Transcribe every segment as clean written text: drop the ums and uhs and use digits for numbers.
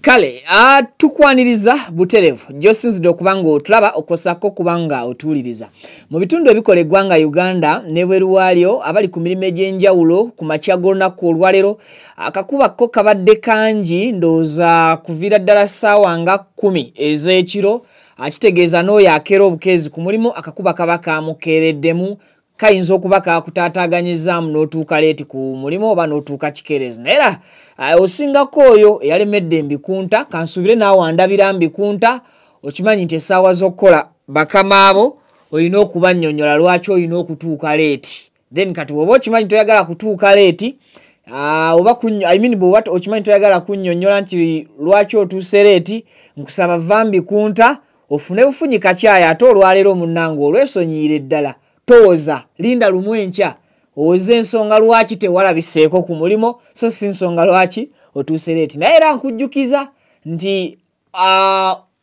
Kale, tukwaniriza buterevu. Josinzidde okubanga otulaba okosako kubanga otuwuliriza. Mu bitundu ebikoleddwa nga Uganda n'ebweru waalyo abali ku mirimu egy'enjawulo ku makya g'olunaku olwaleero akakuba ko kabadde kangi ndowooza kuviira ddala ssaawa nga 10 ez'ekiro akitegeeza n'oyo akeera obukeezi ku mulimu akakuba kaba kamukeereddemu kayinza okuba kakutaataaganyizaamu n'otuuka leeti ku mulimu oba n'otuuka kikeerezi naye osingako oyo eyalemedde mbikunta kansuubire naawe wandabira mbikunta okimanyi nti essaawa z'okukola bakamaabo olina okubannyonnyola lwaki olina okutuuka leeti then kati bw'oba okimanyi toyagala kutuuka leeti bw'oba okimanyi toyagala kunnyonnyola nti lwaki otuuse leeti nkusaba vva mbikunta ofune bufunyika kyayi ate olwaleero munnange olwesonyiire ddala toza linda lumu enkya oze ensonga lwaki tewalabiseeko ku mulimo so si nsonga lwaki otuuse leeti naye era nkujjukiza nti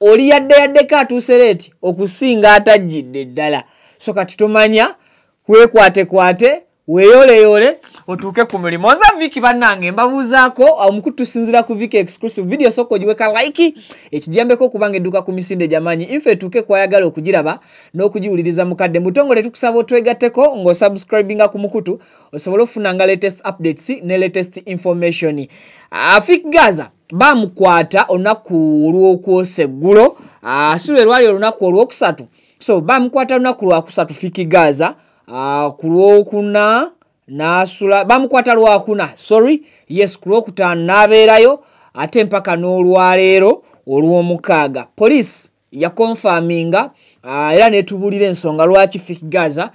oli yaddeyaddeko atuuse leeti okusinga atajjidde ddala so kati tomanya weekwatekwate weeyoleyole otuuke ku mulimo nza Viki bannange mbabuuzaako omukutu tusinzira ku Viki exclusive video soko giweka like ekijambeko kubanga edduka ku misinde jamanyi infe tuuke kwayagala okugiraba n'okugiwuliriza mukadde mutongole tukusaba otwegatteko ng'osubscribinga ku mukutu osobola ofunanga latest updates ne latest information. Fik Gaza bamukwata olunaku olw'okwosa eggulo asubire lwali olunaku olwokusatu so bamukwata olunaku lwakusatu Fik Gaza ku lwokuna nasula bamukwata lwakuna ku lwokutaano n'abeerayo ate mpaka n'olwaleero olw'omukaaga poliisi yakonfaminga era netubulira ensonga lwaki Fik Gaza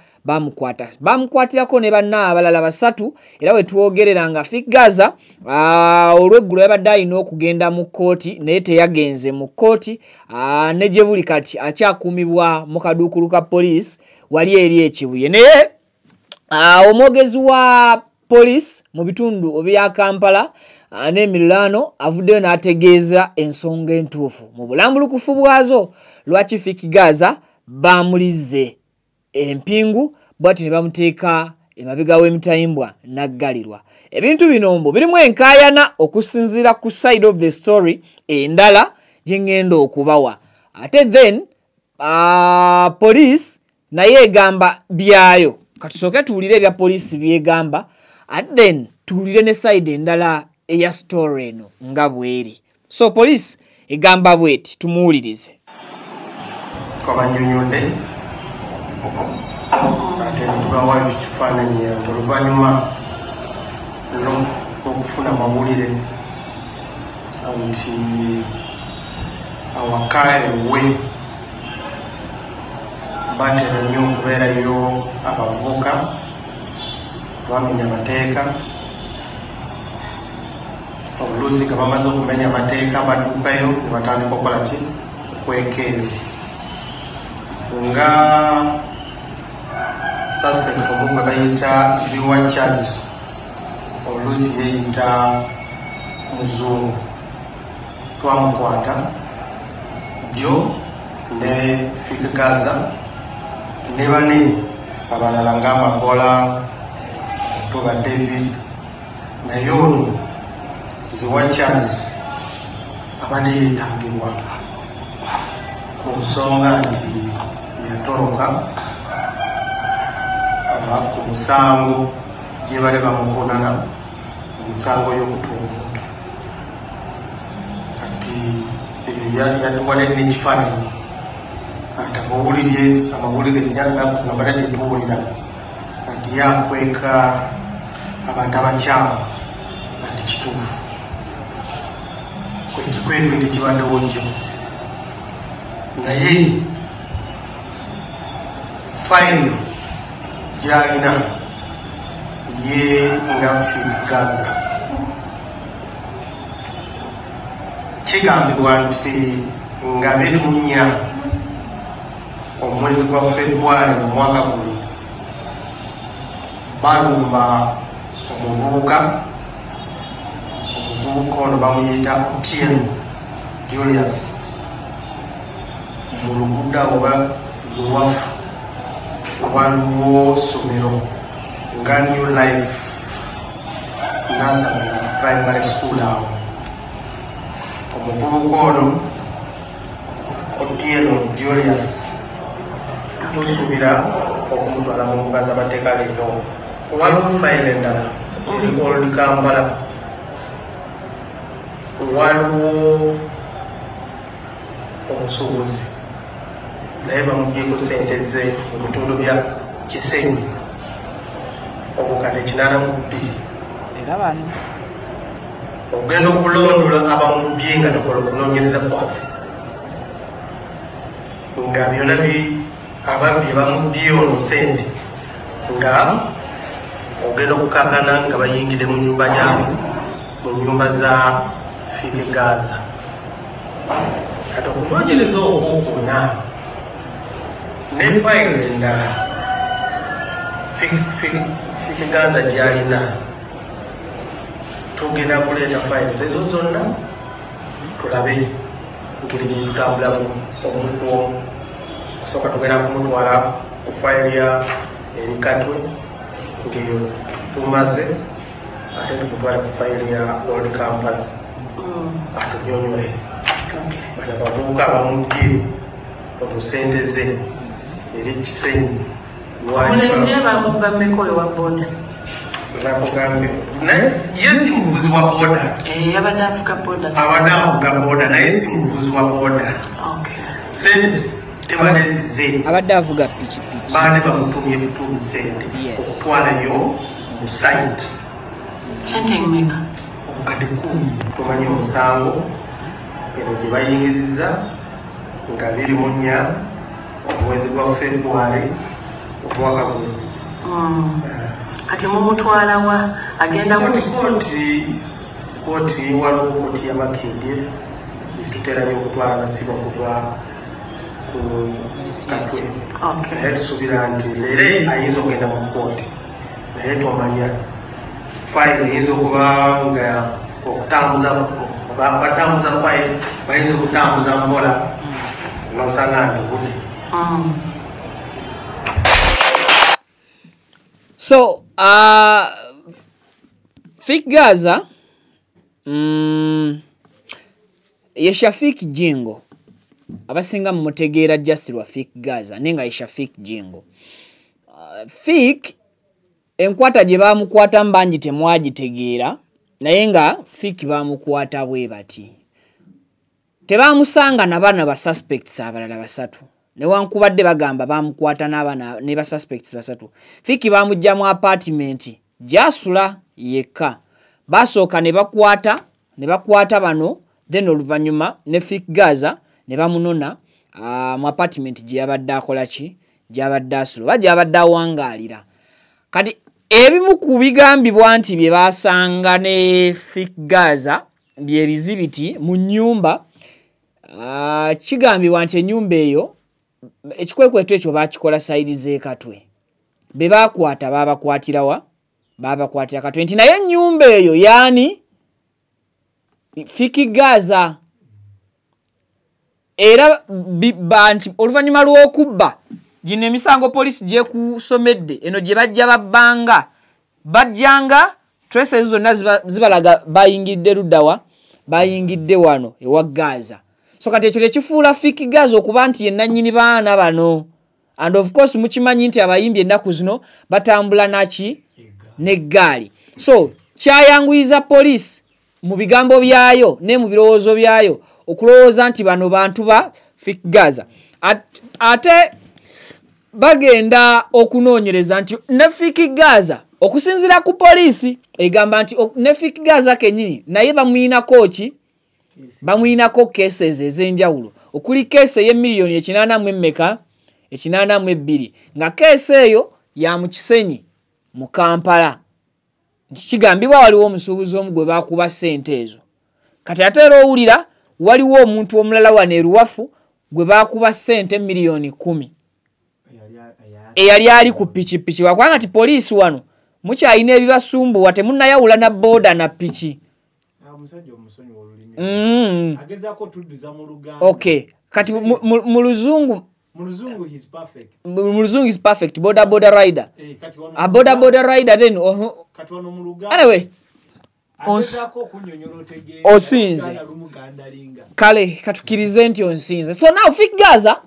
bamukwatirako ne banna abalala basatu era wetwogerera nga Fik Gaza olw'eggulo yabadde alina okugenda mu kkooti naye teyagenze mu kkooti ne gye buli kati akyakuumibwa mu kaduukulu ka poliisi wali eri ekibuye naye omwogezi wa poliisi mu bitundu ebya Kampala n'emiriraano avuddeyo n'ategeeza ensonga entuufu mu bulambulukufu bwazo lwaki Fik Gaza bamulizze empingu bwati ne bamuteeka emabega w'emitayimbwa n'aggalirwa. Ebintu bino mbu birimu enkaayana okusinziira ku side of the story endala gye ngenda okubawa ate then poliisi naye egamba byayo katusooke tuwulire ebya poliisi byegamba ate then tuwulire ne side endala eya story eno nga bweri so poliisi egamba bweti tumuwulirize. Twabanyonyodde ate tubawa ekifaananyi oluvannyuma okufuna amawulire nti awaka ewe batera nnyo okubeerayo abavubuka bamenya amateeka oluusi nga bamaze okumenya amateeka baddukayo ne batandika okukola ki okwekeera nga suspect omugwe bayita Ziwa Charles oluusi yeeyita muzungu twamukwata jo ne Fik Gaza ne bane abalala ng'Amagola Tuba David naye ono Ziwa Charles abadde yeetagibwa ku nsonga nti yatoloka ku musango gye bale bamuvunana omusango y'okutta omuntu kati yatuwadde n'ekifaananyi ati amawulire enjagakuza bala gyetuwulira nti yakweka abantu abakyamu nti kituufu kwekikwebindi kibaddewo nnyo naye fayino gy'alina ye nga Fik Gaza kigambibwa nti nga 24 omwezi gwa February mu mwaka guno balumba omuvubuka ono bamuyita Otieno Julius mu luguudo oba luwafu waliwo somero nga New Life Nazareth Primary School awo omuvubuka ono Otieno Julius tusuubira okumutwala mu mbuga z'amateeka leero. Waliwo fayiro endala eri Old Kampala, waliwo omusuubuzi naye bamugyeko ssente ze mu bitundu bya Kisenyi obukadde 82. Era bano ogenda okulondola abamubbye nga tukola okunoonyereza kwaffe nga byonna ababbi bamubbye ono ssente nga ogenda okukakana nga bayingidde mu nyumba gyabwe mu nyumba za Fiki Gaza. Kati okunoonyereza okwo kwonna ne fayiro endala Fiki Gaza gy'alina tugenda kuleeta fayiro ezo zonna tulabe ngeri gyetutambulamu omuntu omu. Kusooka tugenda kumutwala ku fayiro ya Erikatwe ng'eyo tumaze ate tumutwale ku fayiro ya Old Kampala atunyonyole bano abavubuka abamubbye otusendeze eri Kisenyi. Ye si muvuzi wa boda, abadde avuga boda naye si muvuzi wa boda. Sente tebadde zize, abadde avuga pikipiki, baali bamutumye butuumu sente okutwalayo mu site. Obukadde 10 tumanyi omusango eno gye bayingizizza nga 24 omwezi gwa February omwaka guno. Kati mumutwala wa agenda kooti waliwo kooti ya Makindye yetutera nnyo okutwala abasibe okuva ku Katwe. Naye tusuubira nti leero ayinza okugenda mu kooti naye tomanya fayiro eyinza okuba nga batambuza fayiro bayinza okutambuza mpola nosanga ndikude. So, Fiki Gaza, ye Shafik Jingo. Abasinga mumutegeera just lwa Fiki Gaza, nenga ye Shafik Jingo. Fiki, enkwata gye bamukwata mbanji temwagitegeera, naye nga Fiki bamukwata bwe bati. Tebamusanga na bana ba suspects abalala basatu. Newankubadde bagamba bamukwata n'abana ne ba suspects basatu. Fiki bamujja mu apartment jasula yekka. Basooka ne bakwata bano, then oluvanyuma ne Fiki Gaza ne bamunona mu apartment gye yabadde akola ki, gy'abadde asula, bajja abadde awangaalira. Kati ebimu ku bigambibwa nti bye basanga ne Fiki Gaza bye bizibiti mu nnyumba, kigambibwa nti ennyumba eyo ekikwekweto ekyo bakikola sayidi z'Ekatwe. Be bakwata babakwatira Katwe nti naye ennyumba eyo yaani Fiki Gaza. Era banti oluvannyuma lw'okubba gino emisango poliisi gyekusomedde eno gye bajja babbanga bajjanga traces zonna zibalaga bayingidde luddawa, bayingidde wano ewa Gaza. So kati ekyo tekifuula Fiki Gaza okuba nti ye nannyini baana bano. And of course mukimanyi nti abayimbi ennaku zino batambula naki n'eggaali. So kyayanguyiza poliisi mu bigambo byayo ne mu birowoozo byayo okulowooza nti bano bantu ba Fiki Gaza. Ate bagenda okunoonyereza nti ne Fiki Gaza okusinziira ku poliisi egamba nti ne Fiki Gaza kennyini naye bamuyinako ki, bamuyinako cases ez'enjawulo okuli keesi ey'emiliyoni 82 nga keesi eyo ya mu Kisenyi mu Kampala. Kigambibwa waliwo omusuubuzi omu gwe bakuba ssente ezo. Kati ate era owulira waliwo omuntu omulala wano eruwafu gwe bakuba ssente miliyoni 10 eyali ali ku pikipiki. Wakubanga nti poliisi wano mukyalina ebibasumbuwa, temunnayawula na booda na piki. Okay, kati mu Luzungu is perfect. Muluzungu is perfect. Boda rider. A boda rider then. Anyway, osinze kale katukirize nti onsinze. So now Figaza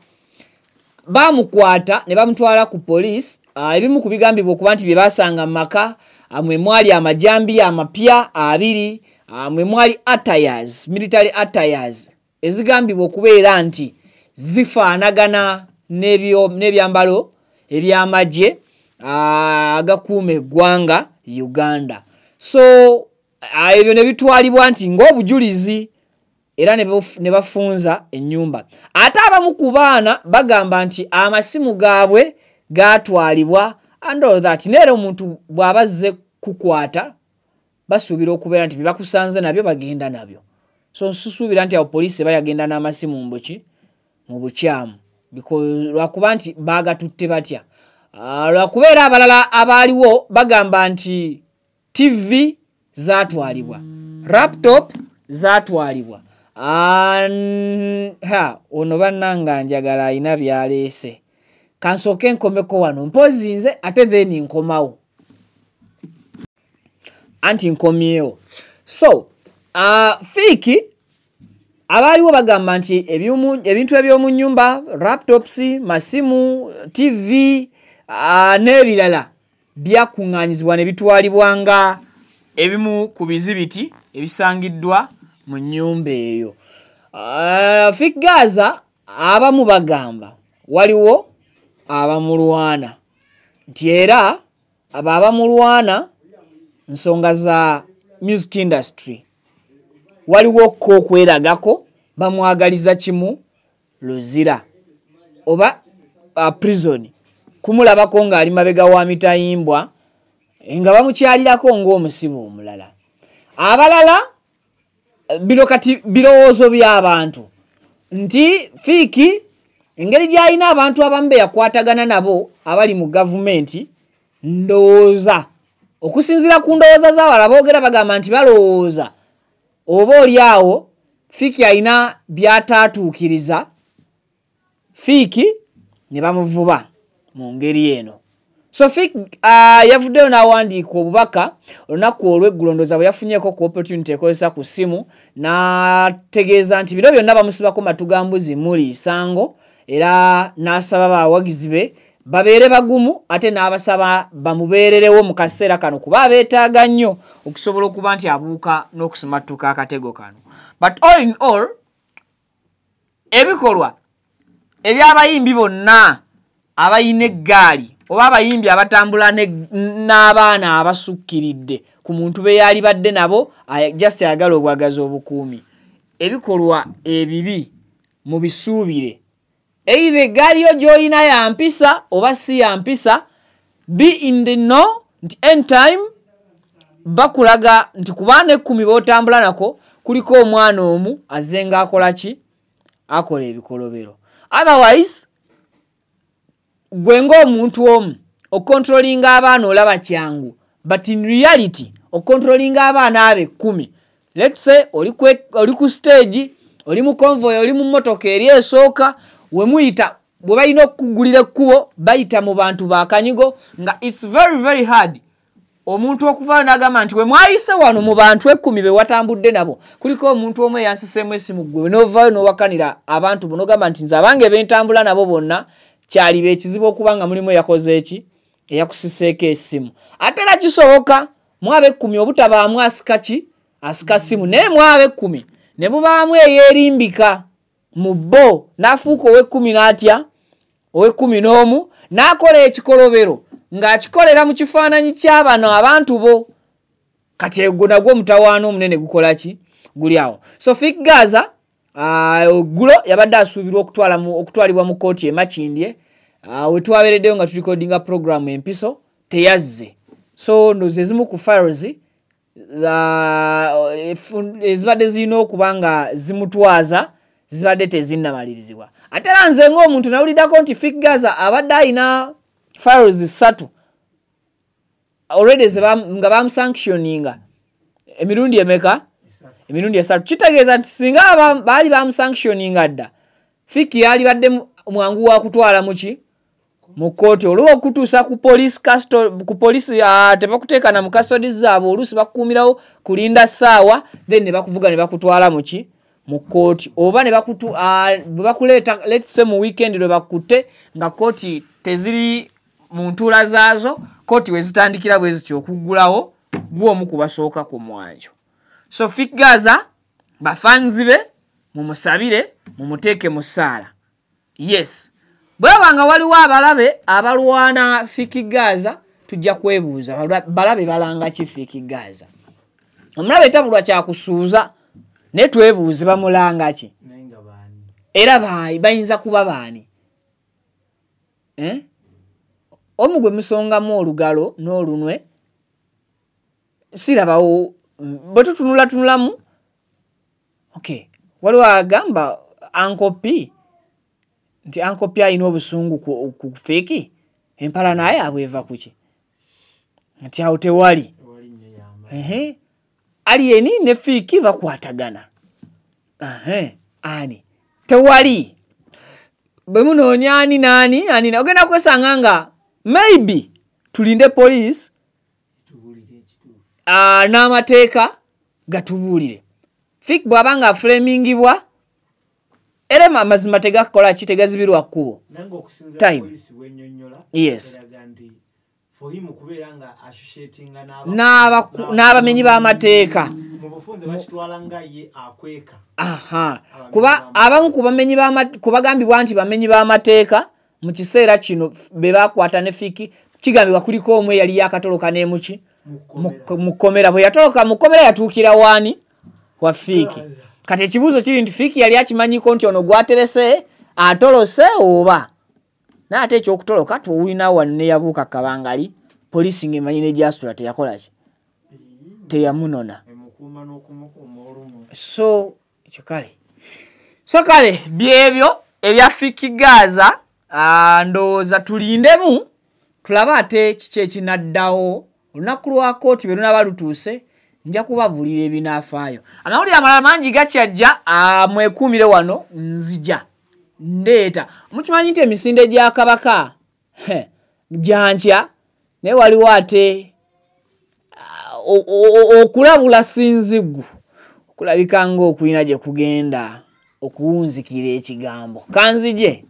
bamukwata ne bamutwala ku police. Ebimu kubigambibwa okuba nti bye basanga maka mwe mwali amajambi amapya abiri, mwe mwali attires, military attires ezigambibwa okubeera nti zifaanagana n'ebyambalo ebyamagye agakuuma eggwanga Uganda. So ebyo ne bitwalibwa nti ng'obujulizi era ne bafunza ennyumba. Ate abamu ku baana bagamba nti amasimu gaabwe gaatwalibwa and all that. Neera omuntu bw'abazze kukwata basuubira okubeera nti bebakusanze nabyo bagenda nabyo. So nsusuubira nti abo poliisi bayagenda n'amasimu mu bukyamu lwakuba nti baagatutte batya. Lwakubeera abalala abaaliwo bagamba nti TV zaatwalibwa, laptop zaatwalibwa. Ono bannanga njagala alina byaleese. Kansooke nkomeko wano mpozi nze ate then nkomawo. Anti nkomyewo. So, Fiki abaaliwo bagamba nti ebintu eby'omu nnyumba, laptops, masimu, TV n'ebirala byakuŋŋaanyizibwa ne bitwalibwanga ebimu ku bizibiti ebisangiddwa mu nnyumba eyo. Figaza abamu bagamba waliwo abamulwana nti era abamulwana nsonga za music industry waliwo ko okweragako bamwagaliza kimu luzira oba prison kumulabako ng'ali mabega wa mitayimbwa nga bamukyalirako ng'omusibe omulala. Abalala bino kati birowoozo by'abantu nti Fiki engeri gy'alina abantu abamu be yakwatagana nabo abali mu gavumenti ndowooza okusinziira ku ndowooza z'abalala boogera bagamba nti balowooza oba oli awo Fiki alina by'ataatuukiriza Fiki ne bamuvuba mu ngeri eno. So Fiki yavuddeyo n'awandiika obubaka olunaku olw'eggulo ndowooza bwe yafunyeeko ku opportunity ekozesa ku ssimu n'ategeeza nti bino byonna bamusibako matugambuzi muli isango era n'asaba abawagizi be babeere bagumu ate n'abasaba bamubeererewo mu kaseera kano kuba beetaaga nnyo okusobola okuba nti abuuka n'okusimattuka akatego kano. But all in all ebikolwa eby'abayimbi bonna abayina eggaali oba abayimbi abatambula n'abaana abasukkiridde ku muntu be yali badde nabo just ayagala obwagazi obukuumi, ebikolwa ebibi mu bisuubire. Either eggaali yo gy'olina ya mpisa oba si ya mpisa, be in the know nti end time bakulaga nti kubaana 10 b'otambula nako kuliko omwana omu azze ng'akola ki? Akola ebikolobero. Otherwise gwe ng'omuntu omu okontrolinga abaana olaba kyangu, but in reality okontrolinga abaana abe 10. Let's say oli ku stage, oli mu convoy, oli mu motoka eri esooka, we muyita bwe balina okukugulira ekkubo bayita mu bantu ba kanyigo nga it's very very hard omuntu okuvaayo n'agamba nti we mwayise wano mu bantu 10 be watambudde nabo kuliko omuntu omu eyansiseemu essimu gwe n'ovaayo n'owakanira abantu buno gamba nti nze abange bentambula nabo bonna kyali beekizibu okuba nga mulimu yakoze eki eyakusiseeko essimu. Ate era kisoboka mwabe 10 obutabaamu asika ssimu naye mwabe 10 ne bubaamu eyeerimbika mu bo n'afuuka ow'e10 n'atya ow'e11 n'akola ekikolobero ng'akikolera mu kifaananyi ky'abano abantu bo. Kati egwo nagwo omutawaana omunene gukola ki? Guli awo. So Figaza gulo yabadde asuubirwa okutwalibwa mu kooti e Makindye we twabeereddeyo nga tulikodinga programu empiso teyazze. So ndoze ezimu ku files ezibadde zirina okuba nga zimutwaza zibadde tezinnamalirizibwa. Ate era nze ng'omuntu nawuliddako nti Figaza abadde alina files 3 already nga bamusanctioninga emirundi emeka? Emirundi 3. Kitegeeza nti singa baali bamusanctioninga dda Fiki yali badde mwangu wa kutwala muki mu kooti oluwo okutuusa ku police tebakuteeka na mu custody zaabwe oluusi bakukuumirawo kulinda ssaawa then ne bakuvuga ne bakutwala muki mu kooti oba ne bakuleeta let's say mu weekend lwe bakutte nga kooti teziri mu ntuula zaazo kooti we zitandikira bwe zityo okuggulawo gw'omu kubasooka ku mwanjo. So Fiki Gaza bafanzi be mumusabire mumuteeke mu ssaala. Yes, bwebanga waliwo abalabe abalwana Fiki Gaza tujja kwebuuza balabe balanga ki Fiki Gaza. Omulabe tabulwa kyakusuuza ne twebuuze bamulanga ki era bayinza kuba baani omu gwe musongamu olugalo n'olunwe sirabawo bwe tutunulamu. Okay, waliwo agamba ankopi nti ankopi alina obusungu ku Fiki empala naye abweva kuki nti awo tewali Alieni ne Fiki bakwatagana ani tewali bwe munoonya ani nani ogenda kwesanga nga maybe tulinde police n'amateeka gatubuulire Fiki bw'abanga framingibwa era amazima tegakola ki tegazibirwa kkubo time. Yes, n'abamenyi b'amateeka kuba abamu kubagambibwa nti bamenyi b'amateeka mu kiseera kino be bakwata ne Fiki kigambibwa kuliko omwe yali yakatoloka n'emuki mu kkomera bwe yatoloka mu kkomera yatuukira waani wa Fiki. Kati ekibuuzo kiri nti Fiki yali akimanyiko nti ono gwaterese atolose oba n'ate ekyokutoloka tuwulina wano ne yabuuka kabangali polisi ng'emanyi ne jasula teyakola ki teyamunona. So kale byebyo ebya Fiki Gaza ndowooza tulindemu tulabe ate kiki ekinaddawo olunaku lwa kooti bwe lunaba lutuuse nja kubabuulira ebinaafaayo. Amawulire amalala mangi gakyajja mwekuumire wano nzija ndeeta mukimanyi nti emisinde gya Kabaka jankya naye waliwo ate okulabula sinzigu okulabika ng'okulina gye kugenda okuwunzikira ekigambo kanzije.